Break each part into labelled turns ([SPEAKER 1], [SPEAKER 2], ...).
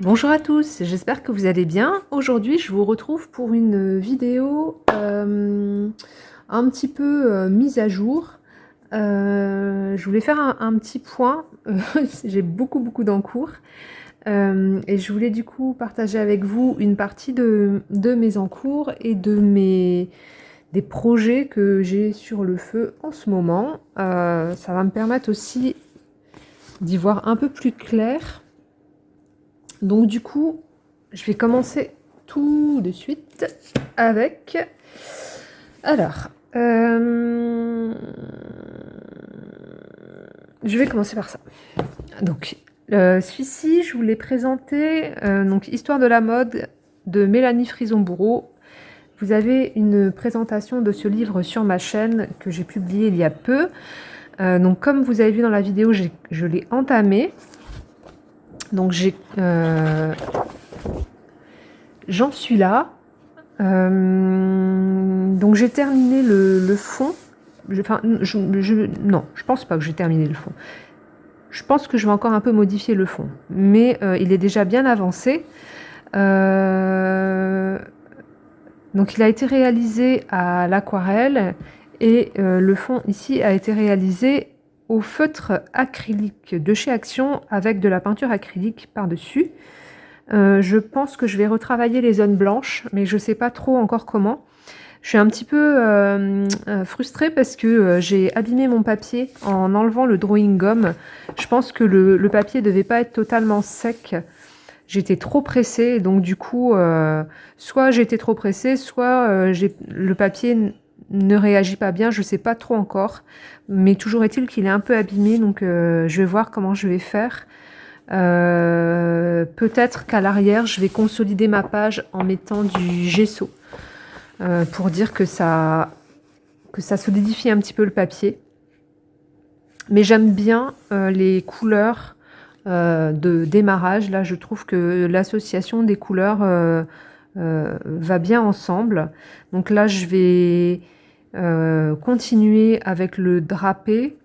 [SPEAKER 1] Bonjour à tous, j'espère que vous allez bien. Aujourd'hui, je vous retrouve pour une vidéo un petit peu mise à jour. Je voulais faire un petit point. J'ai beaucoup d'encours. Et je voulais du coup partager avec vous une partie de mes encours et des projets que j'ai sur le feu en ce moment. Ça va me permettre aussi d'y voir un peu plus clair. Donc du coup, je vais commencer tout de suite avec... Alors, je vais commencer par ça. Donc, celui-ci, je vous l'ai présenté, donc Histoire de la mode de Mélanie Frison-Bourreau. Vous avez une présentation de ce livre sur ma chaîne que j'ai publié il y a peu. Donc, comme vous avez vu dans la vidéo, je l'ai entamé. Donc, j'en suis là. Donc j'ai terminé le fond. Non, je pense pas que j'ai terminé le fond. Je pense que je vais encore un peu modifier le fond, mais il est déjà bien avancé. Donc il a été réalisé à l'aquarelle et le fond ici a été réalisé au feutre acrylique de chez Action avec de la peinture acrylique par-dessus. Je pense que je vais retravailler les zones blanches, mais je ne sais pas trop encore comment. Je suis un petit peu frustrée parce que j'ai abîmé mon papier en enlevant le drawing gum. Je pense que le papier devait pas être totalement sec. J'étais trop pressée, donc du coup, soit j'étais trop pressée, soit le papier ne réagit pas bien, je sais pas trop encore. Mais toujours est-il qu'il est un peu abîmé, donc je vais voir comment je vais faire. Peut-être qu'à l'arrière, je vais consolider ma page en mettant du gesso pour dire que ça solidifie un petit peu le papier. Mais j'aime bien les couleurs de démarrage. Là, je trouve que l'association des couleurs va bien ensemble. Donc là, je vais continuer avec le drapé.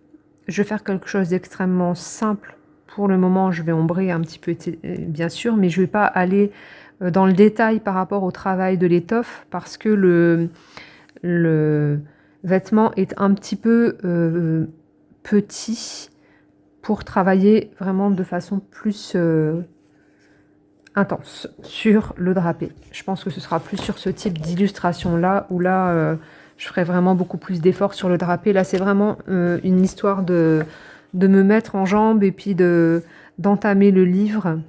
[SPEAKER 1] Je vais faire quelque chose d'extrêmement simple. Pour le moment, je vais ombrer un petit peu, bien sûr, mais je ne vais pas aller dans le détail par rapport au travail de l'étoffe parce que le vêtement est un petit peu petit pour travailler vraiment de façon plus intense sur le drapé. Je pense que ce sera plus sur ce type d'illustration-là, où là, je ferai vraiment beaucoup plus d'efforts sur le drapé. Là, c'est vraiment une histoire de me mettre en jambe et puis d'entamer le livre.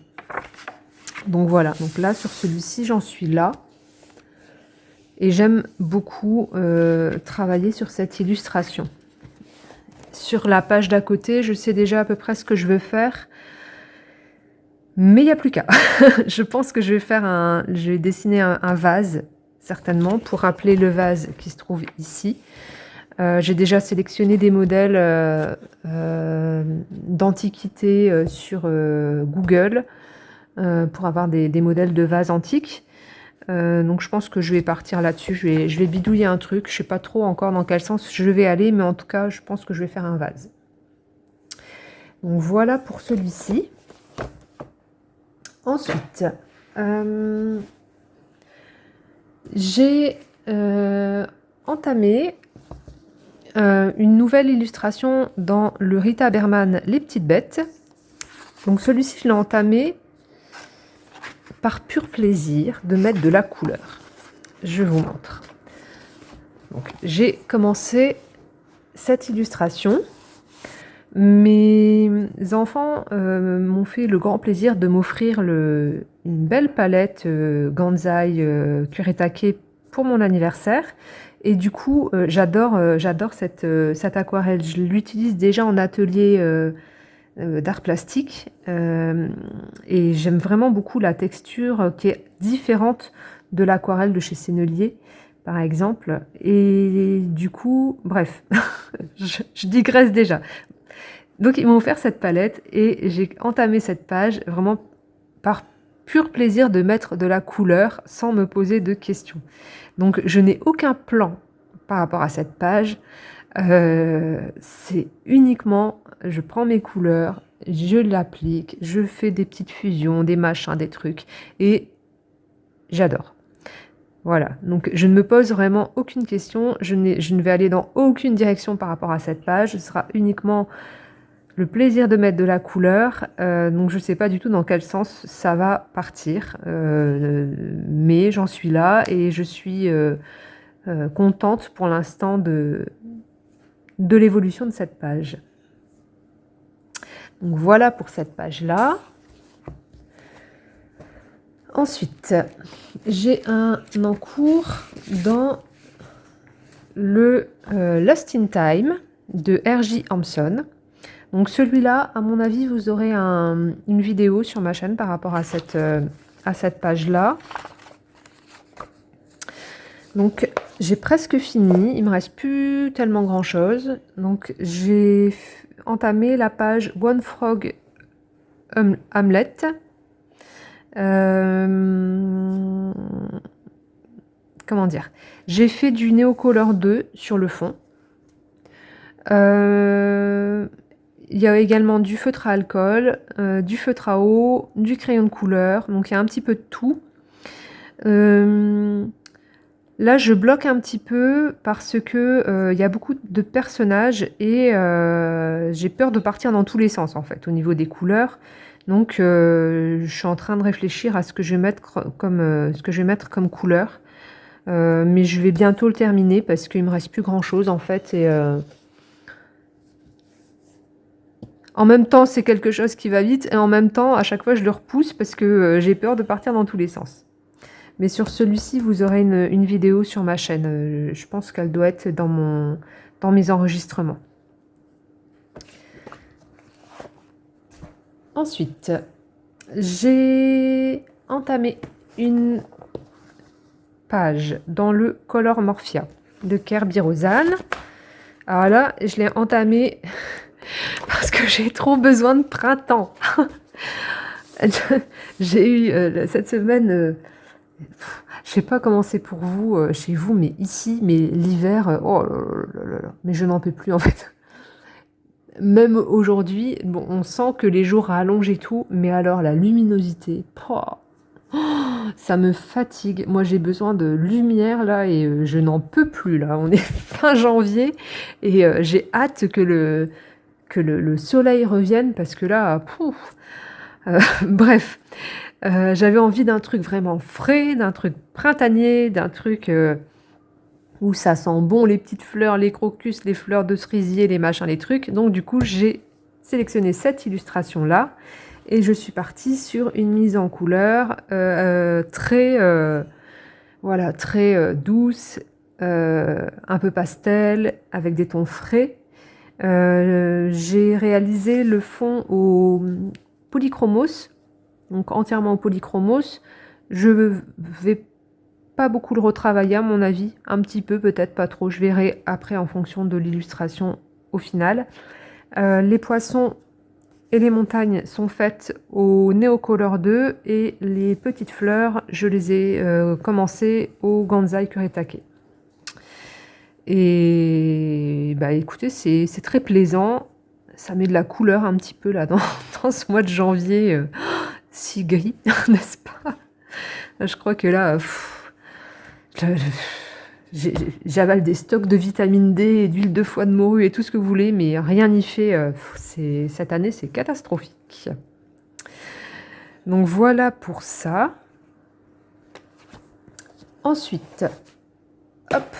[SPEAKER 1] Donc voilà, donc là, sur celui-ci, j'en suis là. Et j'aime beaucoup travailler sur cette illustration. Sur la page d'à côté, je sais déjà à peu près ce que je veux faire. Mais il n'y a plus qu'à. Je pense que je vais dessiner un vase, certainement, pour rappeler le vase qui se trouve ici. J'ai déjà sélectionné des modèles d'antiquité sur Google pour avoir des modèles de vases antiques. Donc je pense que je vais partir là-dessus. Je vais bidouiller un truc. Je ne sais pas trop encore dans quel sens je vais aller, mais en tout cas, je pense que je vais faire un vase. Donc voilà pour celui-ci. Ensuite, j'ai entamé une nouvelle illustration dans le Rita Berman Les Petites Bêtes. Donc celui-ci, je l'ai entamé par pur plaisir de mettre de la couleur. Je vous montre. Donc j'ai commencé cette illustration. Mes enfants m'ont fait le grand plaisir de m'offrir une belle palette Ganzai Kuretake pour mon anniversaire. Et du coup, j'adore cette aquarelle. Je l'utilise déjà en atelier d'art plastique. Et j'aime vraiment beaucoup la texture qui est différente de l'aquarelle de chez Sennelier, par exemple. Et du coup, bref, je digresse déjà. Donc ils m'ont offert cette palette et j'ai entamé cette page vraiment par pur plaisir de mettre de la couleur sans me poser de questions. Donc je n'ai aucun plan par rapport à cette page. C'est uniquement, je prends mes couleurs, je l'applique, je fais des petites fusions, des machins, des trucs, et j'adore. Voilà, donc je ne me pose vraiment aucune question, je ne vais aller dans aucune direction par rapport à cette page, ce sera uniquement le plaisir de mettre de la couleur, donc je ne sais pas du tout dans quel sens ça va partir, mais j'en suis là et je suis contente pour l'instant de l'évolution de cette page. Donc voilà pour cette page-là. Ensuite, j'ai un encours dans le Lost in Time de R.J. Hampson. Donc celui-là, à mon avis, vous aurez une vidéo sur ma chaîne par rapport à cette page-là. Donc j'ai presque fini, il me reste plus tellement grand-chose. Donc j'ai entamé la page One Frog Hamlet. Comment dire? J'ai fait du Neocolor 2 sur le fond. Il y a également du feutre à alcool, du feutre à eau, du crayon de couleur, donc il y a un petit peu de tout. Là, je bloque un petit peu parce que il y a beaucoup de personnages et j'ai peur de partir dans tous les sens en fait au niveau des couleurs. Donc, je suis en train de réfléchir à ce que je vais mettre comme couleur. Mais je vais bientôt le terminer parce qu'il me reste plus grand chose en fait et en même temps c'est quelque chose qui va vite et en même temps à chaque fois je le repousse parce que j'ai peur de partir dans tous les sens. Mais sur celui-ci vous aurez une vidéo sur ma chaîne. Je pense qu'elle doit être dans mes enregistrements. Ensuite, j'ai entamé une page dans le Color Morphia de Kerby Rosanne. Alors là, je l'ai entamé parce que j'ai trop besoin de printemps. J'ai eu cette semaine, je sais pas comment c'est pour vous, chez vous, mais ici, mais l'hiver, oh là là, mais je n'en peux plus en fait. Même aujourd'hui, bon, on sent que les jours rallongent et tout, mais alors la luminosité, ça me fatigue. Moi, j'ai besoin de lumière là et je n'en peux plus là. On est fin janvier et j'ai hâte que le soleil revienne parce que là, bref, j'avais envie d'un truc vraiment frais, d'un truc printanier, d'un truc où ça sent bon les petites fleurs, les crocus, les fleurs de cerisier, les machins, les trucs. Donc du coup, j'ai sélectionné cette illustration-là et je suis partie sur une mise en couleur très, voilà, très douce, un peu pastel, avec des tons frais. J'ai réalisé le fond au polychromos, donc entièrement au polychromos. Je vais pas beaucoup le retravailler à mon avis, un petit peu, peut-être pas trop. Je verrai après en fonction de l'illustration au final. Les poissons et les montagnes sont faites au Neocolor 2 et les petites fleurs, je les ai commencées au Gansai Kuretake. Et bah écoutez, c'est très plaisant. Ça met de la couleur un petit peu là dans ce mois de janvier si gris, n'est-ce pas? Je crois que là, j'avale des stocks de vitamine D et d'huile de foie de morue et tout ce que vous voulez, mais rien n'y fait. Cette année, c'est catastrophique. Donc voilà pour ça. Ensuite, hop.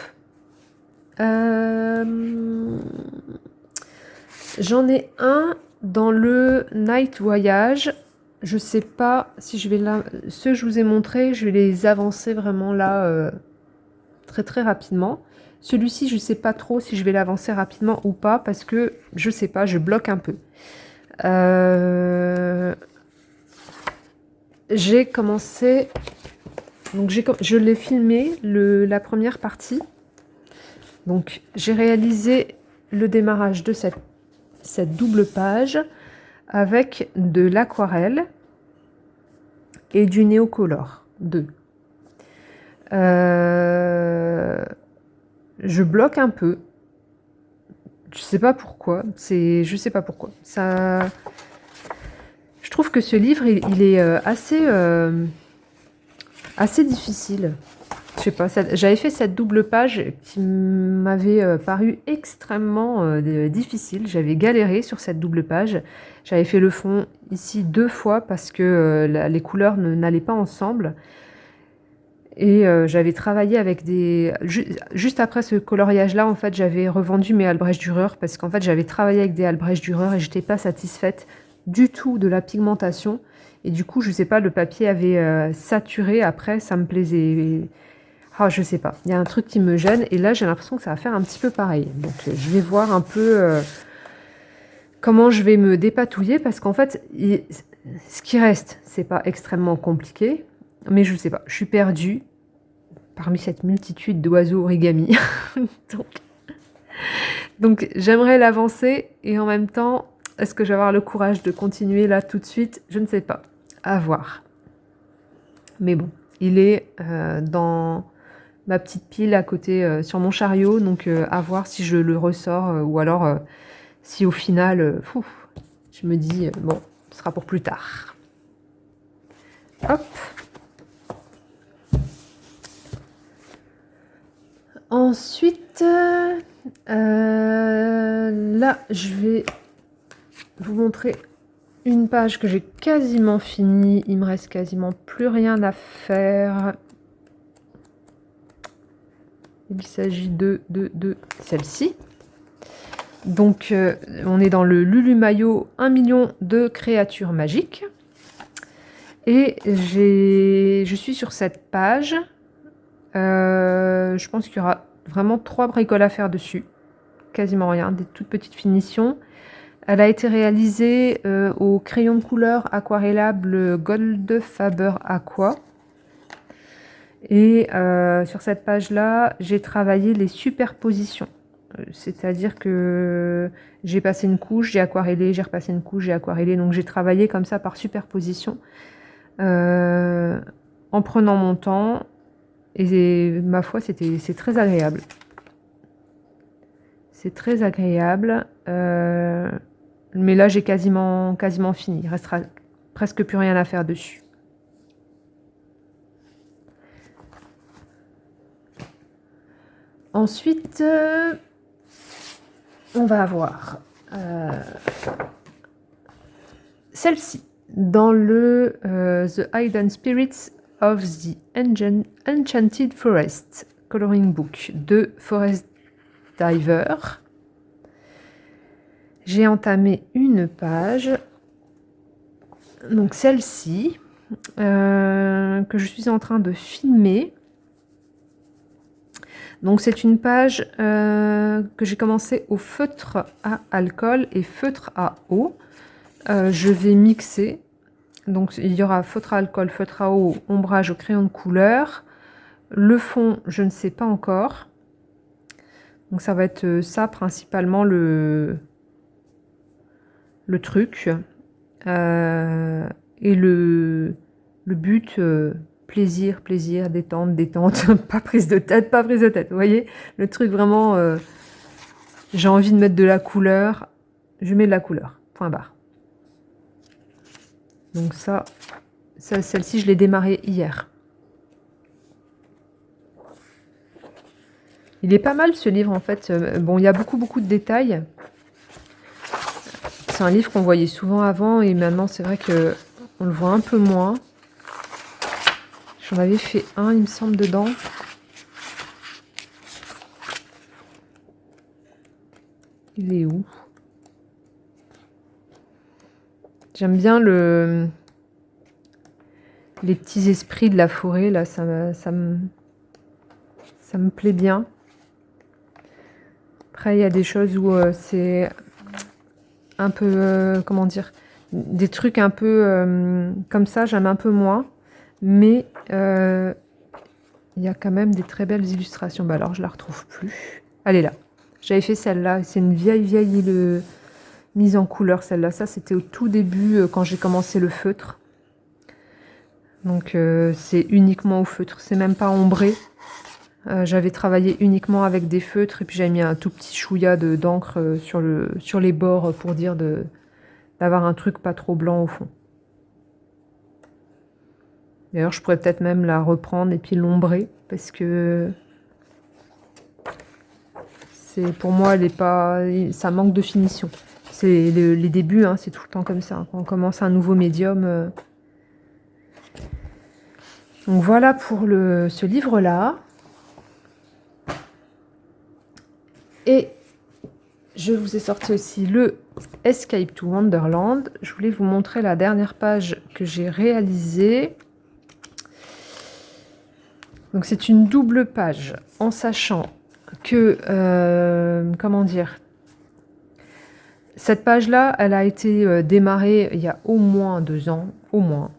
[SPEAKER 1] J'en ai un dans le Night Voyage. Je sais pas si je vais ceux que je vous ai montrés, je vais les avancer vraiment là très très rapidement. Celui-ci, je sais pas trop si je vais l'avancer rapidement ou pas parce que je sais pas, je bloque un peu. J'ai commencé, donc je l'ai filmé la première partie. Donc j'ai réalisé le démarrage de cette double page avec de l'aquarelle et du Neocolor 2. Je bloque un peu. Je sais pas pourquoi. Je sais pas pourquoi. Ça, je trouve que ce livre, il est assez difficile. Je sais pas. J'avais fait cette double page qui m'avait paru extrêmement difficile. J'avais galéré sur cette double page. J'avais fait le fond ici 2 fois parce que les couleurs n'allaient pas ensemble. Et j'avais travaillé avec juste après ce coloriage-là, en fait, j'avais revendu mes Albrecht Dürer parce qu'en fait, j'avais travaillé avec des Albrecht Dürer et j'étais pas satisfaite du tout de la pigmentation. Et du coup, je sais pas, le papier avait saturé. Après, ça me plaisait. Ah, je sais pas. Il y a un truc qui me gêne. Et là, j'ai l'impression que ça va faire un petit peu pareil. Donc, je vais voir un peu comment je vais me dépatouiller parce qu'en fait, ce qui reste, c'est pas extrêmement compliqué. Mais je sais pas, je suis perdue parmi cette multitude d'oiseaux origami. donc j'aimerais l'avancer et en même temps, est-ce que je vais avoir le courage de continuer là tout de suite? Je ne sais pas. À voir. Mais bon, il est dans ma petite pile à côté sur mon chariot, donc à voir si je le ressors ou alors si au final, je me dis, bon, ce sera pour plus tard. Hop. Ensuite, là, je vais vous montrer une page que j'ai quasiment finie. Il me reste quasiment plus rien à faire. Il s'agit de celle-ci. Donc, on est dans le Lulu Maillot 1 million de créatures magiques. Et je suis sur cette page. Je pense qu'il y aura vraiment 3 bricoles à faire dessus. Quasiment rien, des toutes petites finitions. Elle a été réalisée au crayon de couleur aquarellable Goldfaber Aqua. Et sur cette page-là, j'ai travaillé les superpositions. C'est-à-dire que j'ai passé une couche, j'ai aquarellé, j'ai repassé une couche, j'ai aquarellé. Donc j'ai travaillé comme ça par superposition. En prenant mon temps. Et ma foi, c'est très agréable. C'est très agréable. Mais là, j'ai quasiment fini. Il restera presque plus rien à faire dessus. Ensuite, on va avoir celle-ci. Dans le The Hidden Spirits of the Enchanted Forest Coloring Book de Forest Diver. J'ai entamé une page, donc celle-ci, que je suis en train de filmer. Donc c'est une page que j'ai commencé au feutre à alcool et feutre à eau. Je vais mixer. Donc il y aura feutre à alcool, feutre à eau, ombrage au crayon de couleur. Le fond, je ne sais pas encore. Donc ça va être ça principalement le truc. Et le but, plaisir, détente, pas prise de tête, Vous voyez, le truc vraiment, j'ai envie de mettre de la couleur, je mets de la couleur, point barre. Donc celle-ci, je l'ai démarrée hier. Il est pas mal ce livre en fait. Bon, il y a beaucoup de détails. C'est un livre qu'on voyait souvent avant et maintenant c'est vrai que on le voit un peu moins. J'en avais fait un, il me semble, dedans. Il est où? J'aime bien les petits esprits de la forêt, là, ça me plaît bien. Après, il y a des choses où c'est un peu, comment dire, des trucs un peu comme ça, j'aime un peu moins. Mais il y a quand même des très belles illustrations. Bah alors, je la retrouve plus. Elle est là. J'avais fait celle-là. C'est une vieille mise en couleur, celle-là. Ça, c'était au tout début, quand j'ai commencé le feutre. Donc, c'est uniquement au feutre. C'est même pas ombré. J'avais travaillé uniquement avec des feutres et puis j'avais mis un tout petit chouïa d'encre sur les bords pour dire d'avoir un truc pas trop blanc au fond. D'ailleurs, je pourrais peut-être même la reprendre et puis l'ombrer parce que pour moi, ça manque de finition. C'est les débuts, hein, c'est tout le temps comme ça. Quand on commence un nouveau médium. Donc voilà pour ce livre-là. Et je vous ai sorti aussi le Escape to Wonderland. Je voulais vous montrer la dernière page que j'ai réalisée. Donc c'est une double page en sachant que, comment dire, cette page-là, elle a été démarrée il y a au moins 2 ans, au moins.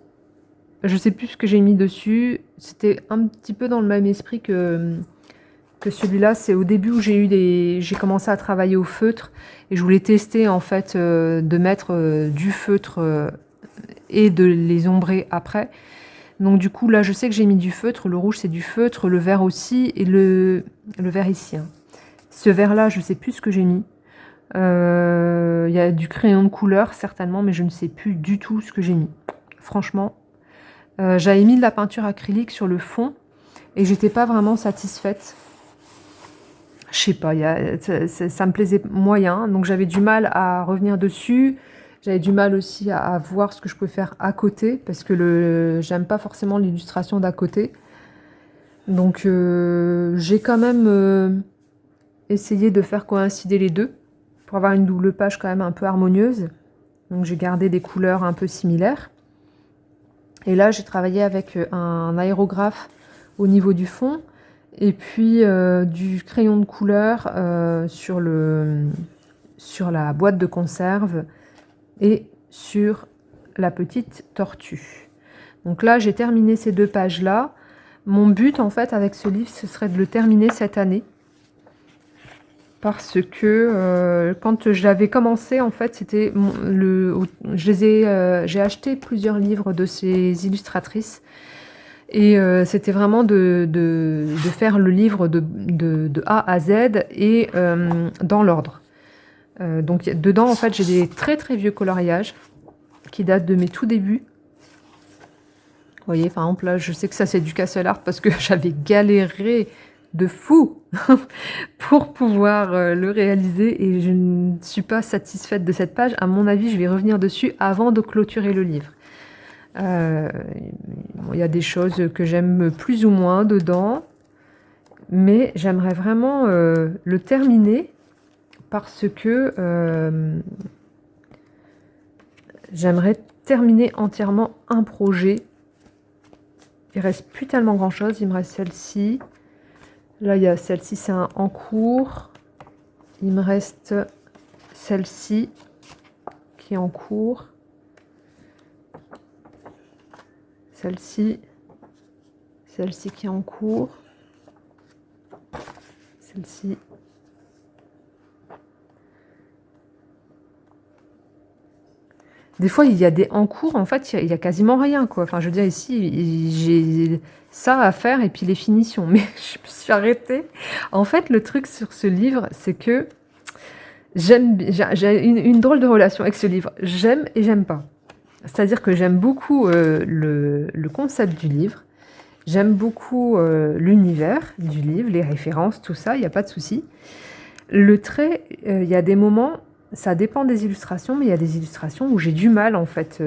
[SPEAKER 1] Je sais plus ce que j'ai mis dessus. C'était un petit peu dans le même esprit que celui-là. C'est au début où j'ai commencé à travailler au feutre et je voulais tester en fait de mettre du feutre et de les ombrer après. Donc du coup là je sais que j'ai mis du feutre, le rouge c'est du feutre, le vert aussi et le vert ici. Hein. Ce vert là je sais plus ce que j'ai mis. Il y a du crayon de couleur certainement mais je ne sais plus du tout ce que j'ai mis. Franchement, j'avais mis de la peinture acrylique sur le fond et j'étais pas vraiment satisfaite. Je sais pas, ça me plaisait moyen, donc j'avais du mal à revenir dessus. J'avais du mal aussi à voir ce que je pouvais faire à côté, parce que j'aime pas forcément l'illustration d'à côté. Donc j'ai quand même essayé de faire coïncider les deux, pour avoir une double page quand même un peu harmonieuse. Donc j'ai gardé des couleurs un peu similaires. Et là j'ai travaillé avec un aérographe au niveau du fond, et puis du crayon de couleur sur la boîte de conserve et sur la petite tortue. Donc là, j'ai terminé ces 2 pages-là. Mon but, en fait, avec ce livre, ce serait de le terminer cette année. Parce que quand je l'avais commencé, en fait, c'était j'ai acheté plusieurs livres de ces illustratrices. Et c'était vraiment de faire le livre de A à Z et dans l'ordre. Donc dedans, en fait, j'ai des très très vieux coloriages qui datent de mes tout débuts. Vous voyez, par exemple, là, je sais que ça, c'est du Castle Art parce que j'avais galéré de fou pour pouvoir le réaliser et je ne suis pas satisfaite de cette page. À mon avis, je vais revenir dessus avant de clôturer le livre. Il y a des choses que j'aime plus ou moins dedans, mais j'aimerais vraiment le terminer parce que j'aimerais terminer entièrement un projet. Il reste plus tellement grand chose, il me reste celle-ci. Là, il y a celle-ci, c'est un en cours. Il me reste celle-ci qui est en cours. Celle-ci qui est en cours. Celle-ci. Des fois, il y a des en cours, en fait, il y a quasiment rien, quoi. Enfin, je veux dire, ici, j'ai ça à faire et puis les finitions. Mais je me suis arrêtée. En fait, le truc sur ce livre, c'est que j'ai une drôle de relation avec ce livre. J'aime et j'aime pas. C'est-à-dire que j'aime beaucoup le concept du livre. J'aime beaucoup l'univers du livre, les références, tout ça, il n'y a pas de souci. Le trait, il y a des moments... Ça dépend des illustrations, mais il y a des illustrations où j'ai du mal, en fait.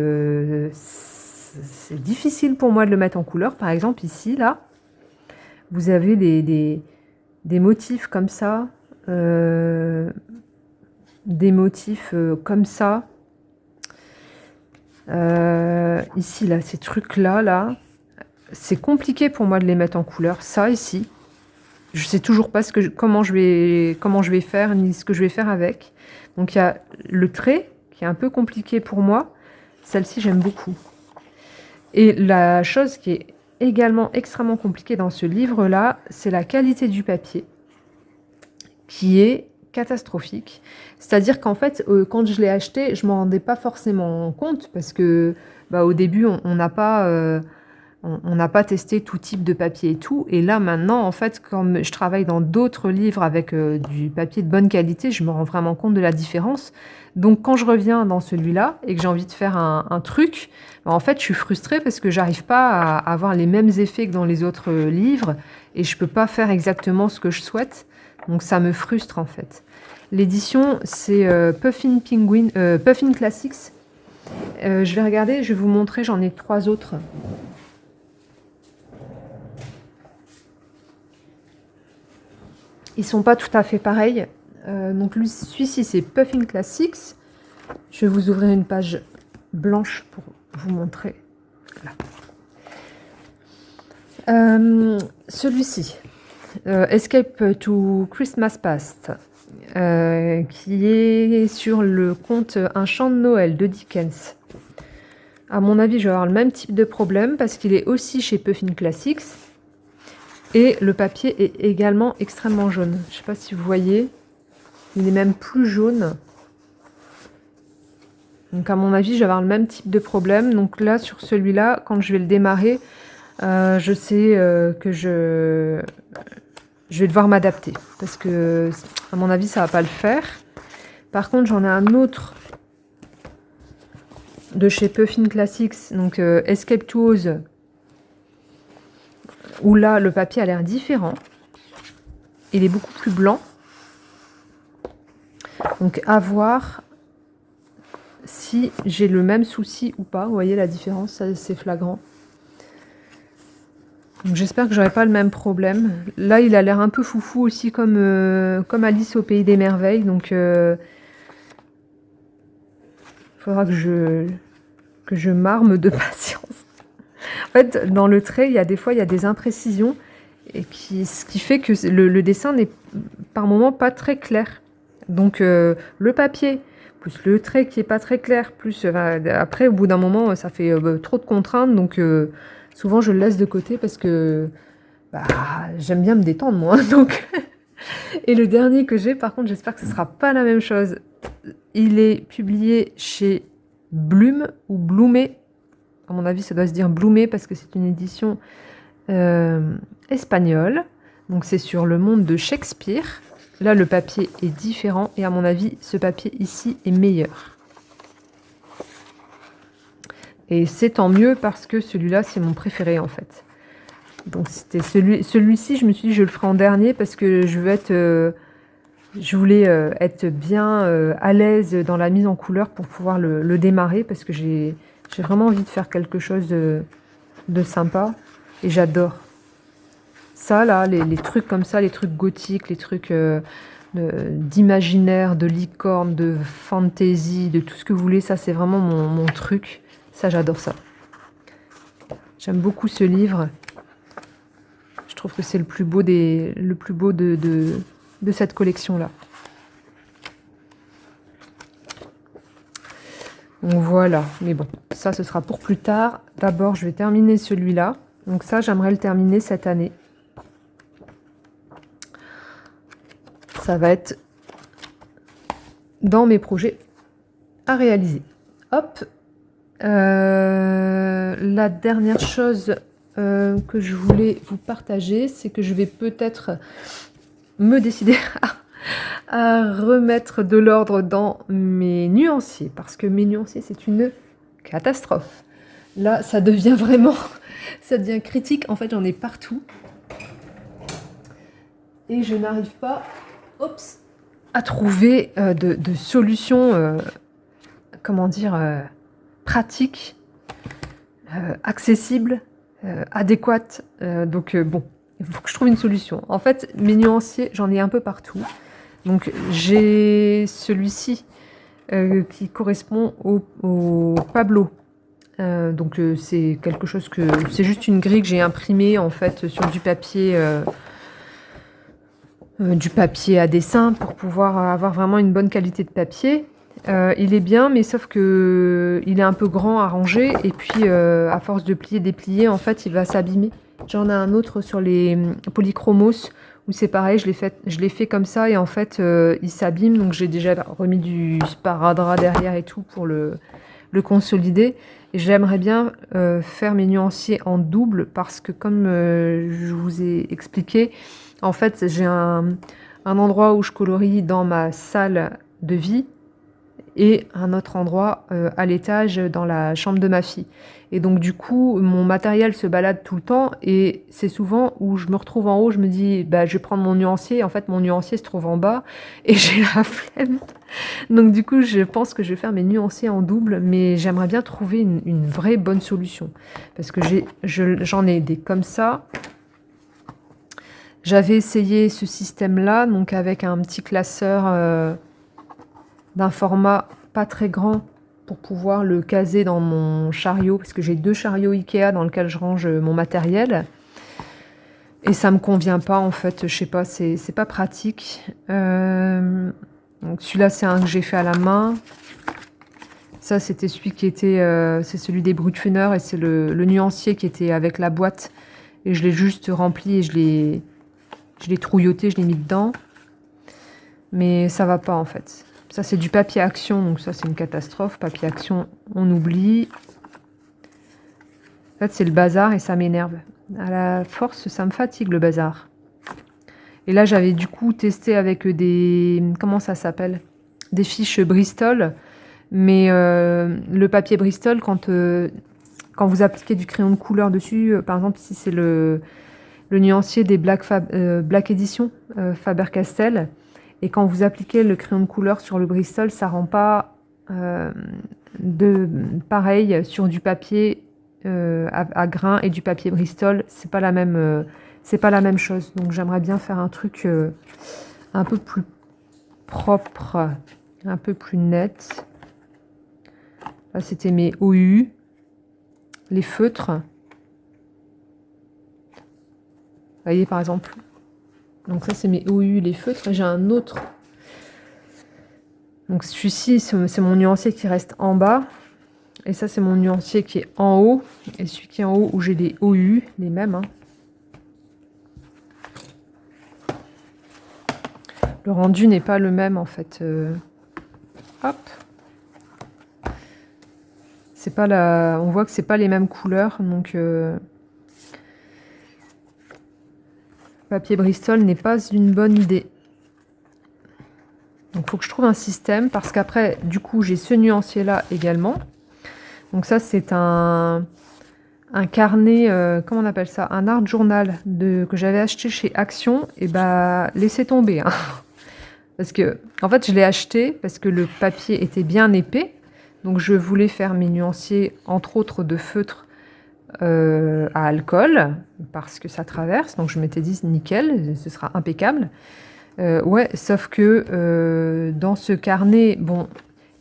[SPEAKER 1] C'est difficile pour moi de le mettre en couleur. Par exemple, ici, là, vous avez des motifs comme ça. Des motifs comme ça. Ici, là, ces trucs-là, là, c'est compliqué pour moi de les mettre en couleur. Ça, ici, je sais toujours pas comment je vais faire, ni ce que je vais faire avec. Donc il y a le trait qui est un peu compliqué pour moi. Celle-ci, j'aime beaucoup. Et la chose qui est également extrêmement compliquée dans ce livre-là, c'est la qualité du papier, qui est catastrophique. C'est-à-dire qu'en fait, quand je l'ai acheté, je m'en rendais pas forcément compte, parce que au début, on n'a pas... On n'a pas testé tout type de papier et tout. Et là, maintenant, en fait, comme je travaille dans d'autres livres avec du papier de bonne qualité, je me rends vraiment compte de la différence. Donc, quand je reviens dans celui-là et que j'ai envie de faire un truc, en fait, je suis frustrée parce que j'arrive pas à avoir les mêmes effets que dans les autres livres et je peux pas faire exactement ce que je souhaite. Donc, ça me frustre, en fait. L'édition, c'est Puffin Penguin, Puffin Classics. Je vais regarder, je vais vous montrer, j'en ai 3 autres. Ils sont pas tout à fait pareils. Donc celui-ci, c'est Puffin Classics. Je vais vous ouvrir une page blanche pour vous montrer. Celui-ci, Escape to Christmas Past, qui est sur le conte Un chant de Noël de Dickens. À mon avis, je vais avoir le même type de problème parce qu'il est aussi chez Puffin Classics. Et le papier est également extrêmement jaune. Je ne sais pas si vous voyez. Il est même plus jaune. Donc à mon avis, je vais avoir le même type de problème. Donc là, sur celui-là, quand je vais le démarrer, je sais que je vais devoir m'adapter. Parce que, à mon avis, ça ne va pas le faire. Par contre, j'en ai un autre de chez Puffin Classics. Donc Escape to Oz, où là, le papier a l'air différent. Il est beaucoup plus blanc. Donc, à voir si j'ai le même souci ou pas. Vous voyez la différence, c'est flagrant. Donc, j'espère que j'aurai pas le même problème. Là, il a l'air un peu foufou aussi, comme Alice au Pays des Merveilles. Donc, il faudra que je m'arme de patience. En fait, dans le trait, des fois, il y a des imprécisions, et ce qui fait que le dessin n'est par moments pas très clair. Donc, le papier, plus le trait qui est pas très clair, plus après, au bout d'un moment, ça fait trop de contraintes. Donc, souvent, je le laisse de côté parce que j'aime bien me détendre, moi. Donc et le dernier que j'ai, par contre, j'espère que ce sera pas la même chose. Il est publié chez Blume ou Bloomé. À mon avis, ça doit se dire Bloomé parce que c'est une édition espagnole. Donc, c'est sur le monde de Shakespeare. Là, le papier est différent et à mon avis, ce papier ici est meilleur. Et c'est tant mieux parce que celui-là, c'est mon préféré en fait. Donc, c'était celui-ci, je me suis dit, je le ferai en dernier parce que je voulais être bien à l'aise dans la mise en couleur pour pouvoir le démarrer parce que j'ai vraiment envie de faire quelque chose de sympa et j'adore. Ça, là, les trucs comme ça, les trucs gothiques, les trucs d'imaginaire, de licorne, de fantasy, de tout ce que vous voulez, ça, c'est vraiment mon truc. Ça, j'adore ça. J'aime beaucoup ce livre. Je trouve que c'est le plus beau de cette collection-là. Donc voilà, mais bon, ça, ce sera pour plus tard. D'abord, je vais terminer celui-là. Donc ça, j'aimerais le terminer cette année. Ça va être dans mes projets à réaliser. Hop. La dernière chose que je voulais vous partager, c'est que je vais peut-être me décider à remettre de l'ordre dans mes nuanciers, parce que mes nuanciers, c'est une catastrophe. Là, ça devient vraiment, ça devient critique. En fait, j'en ai partout. Et je n'arrive pas à trouver de solutions, comment dire, pratiques, accessibles, adéquates. Donc, bon, il faut que je trouve une solution. En fait, mes nuanciers, j'en ai un peu partout. Donc, j'ai celui-ci qui correspond au Pablo. Donc, c'est quelque chose c'est juste une grille que j'ai imprimée, en fait, sur du papier à dessin pour pouvoir avoir vraiment une bonne qualité de papier. Il est bien, mais sauf que il est un peu grand à ranger et puis à force de plier, déplier, en fait, il va s'abîmer. J'en ai un autre sur les polychromos où c'est pareil, je l'ai fait comme ça et en fait, il s'abîme. Donc j'ai déjà remis du sparadrap derrière et tout pour le le consolider. Et j'aimerais bien faire mes nuanciers en double parce que comme je vous ai expliqué, en fait j'ai un endroit où je colorie dans ma salle de vie et un autre endroit à l'étage dans la chambre de ma fille. Et donc du coup, mon matériel se balade tout le temps et c'est souvent où je me retrouve en haut, je me dis, bah, je vais prendre mon nuancier. En fait, mon nuancier se trouve en bas et j'ai la flemme. Donc du coup, je pense que je vais faire mes nuanciers en double, mais j'aimerais bien trouver une vraie bonne solution. Parce que j'en ai des comme ça. J'avais essayé ce système-là, donc avec un petit classeur d'un format pas très grand pour pouvoir le caser dans mon chariot, parce que j'ai 2 chariots Ikea dans lesquels je range mon matériel. Et ça me convient pas en fait, je sais pas, c'est pas pratique. Donc celui-là c'est un que j'ai fait à la main. Ça c'était celui qui était, c'est celui des Brutfuner et c'est le nuancier qui était avec la boîte. Et je l'ai juste rempli et je l'ai trouilloté, je l'ai mis dedans. Mais ça va pas en fait. Ça c'est du papier action, donc ça c'est une catastrophe. Papier action, on oublie. En fait c'est le bazar et ça m'énerve. À la force, ça me fatigue le bazar. Et là j'avais du coup testé avec des... Comment ça s'appelle? Des fiches Bristol. Mais le papier Bristol, quand vous appliquez du crayon de couleur dessus, par exemple ici c'est le nuancier des Black Edition Faber-Castell. Et quand vous appliquez le crayon de couleur sur le Bristol, ça rend pas pareil sur du papier à grains et du papier Bristol. C'est pas la même chose. Donc j'aimerais bien faire un truc un peu plus propre, un peu plus net. Là c'était mes OU, les feutres. Vous voyez par exemple. Donc ça c'est mes OU, les feutres. J'ai un autre. Donc celui-ci c'est mon nuancier qui reste en bas. Et ça c'est mon nuancier qui est en haut. Et celui qui est en haut où j'ai les OU, les mêmes. Hein. Le rendu n'est pas le même en fait. Hop. C'est pas on voit que c'est pas les mêmes couleurs. Donc papier Bristol n'est pas une bonne idée. Donc il faut que je trouve un système parce qu'après du coup j'ai ce nuancier là également. Donc ça c'est un carnet, comment on appelle ça, un art journal que j'avais acheté chez Action. Et bah laissez tomber hein. Parce que en fait je l'ai acheté parce que le papier était bien épais. Donc je voulais faire mes nuanciers entre autres de feutre à alcool parce que ça traverse. Donc je m'étais dit nickel, ce sera impeccable. Ouais, sauf que dans ce carnet, bon,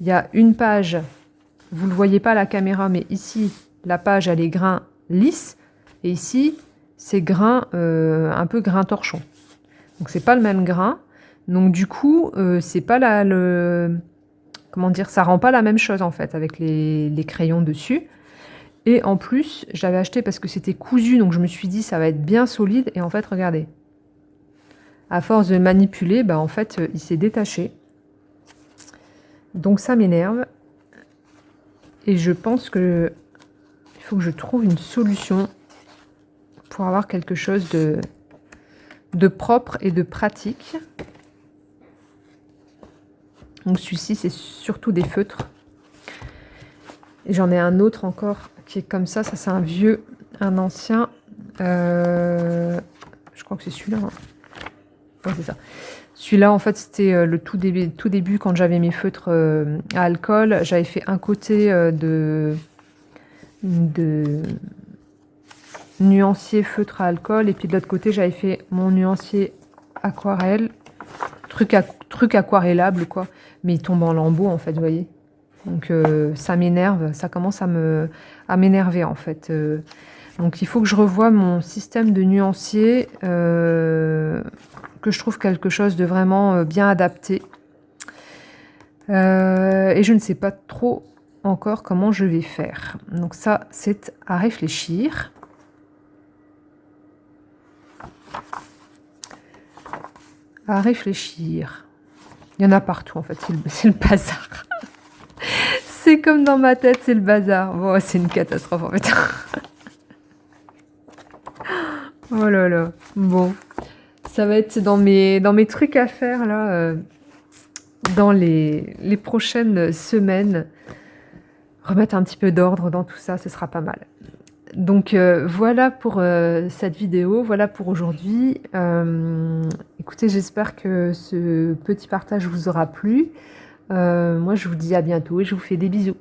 [SPEAKER 1] il y a une page, vous ne le voyez pas à la caméra, mais ici, la page, elle est grain lisse, et ici, c'est grain, un peu grain torchon. Donc, c'est pas le même grain. Donc, du coup, c'est pas comment dire, ça rend pas la même chose, en fait, avec les crayons dessus. Et en plus, j'avais acheté parce que c'était cousu, donc je me suis dit, ça va être bien solide. Et en fait, regardez. À force de manipuler, bah en fait, il s'est détaché. Donc ça m'énerve. Et je pense que il faut que je trouve une solution pour avoir quelque chose de propre et de pratique. Donc celui-ci, c'est surtout des feutres. Et j'en ai un autre encore qui est comme ça. Ça, c'est un vieux, un ancien. Je crois que c'est celui-là. Hein. Ouais, c'est ça. Celui-là, en fait, c'était le tout début quand j'avais mes feutres à alcool. J'avais fait un côté de nuancier feutre à alcool. Et puis de l'autre côté, j'avais fait mon nuancier aquarelle. Truc aquarellable, quoi. Mais il tombe en lambeaux, en fait, vous voyez. Donc, ça m'énerve. Ça commence à m'énerver, en fait. Donc, il faut que je revoie mon système de nuancier, que je trouve quelque chose de vraiment bien adapté. Et je ne sais pas trop encore comment je vais faire. Donc ça, c'est à réfléchir. À réfléchir. Il y en a partout, en fait. C'est le bazar. c'est comme dans ma tête, c'est le bazar. Bon, c'est une catastrophe en fait. Oh là là. Bon, ça va être dans mes trucs à faire là, dans les prochaines semaines. Remettre un petit peu d'ordre dans tout ça, ce sera pas mal. Donc voilà pour cette vidéo, voilà pour aujourd'hui. Écoutez, j'espère que ce petit partage vous aura plu. Moi, je vous dis à bientôt et je vous fais des bisous.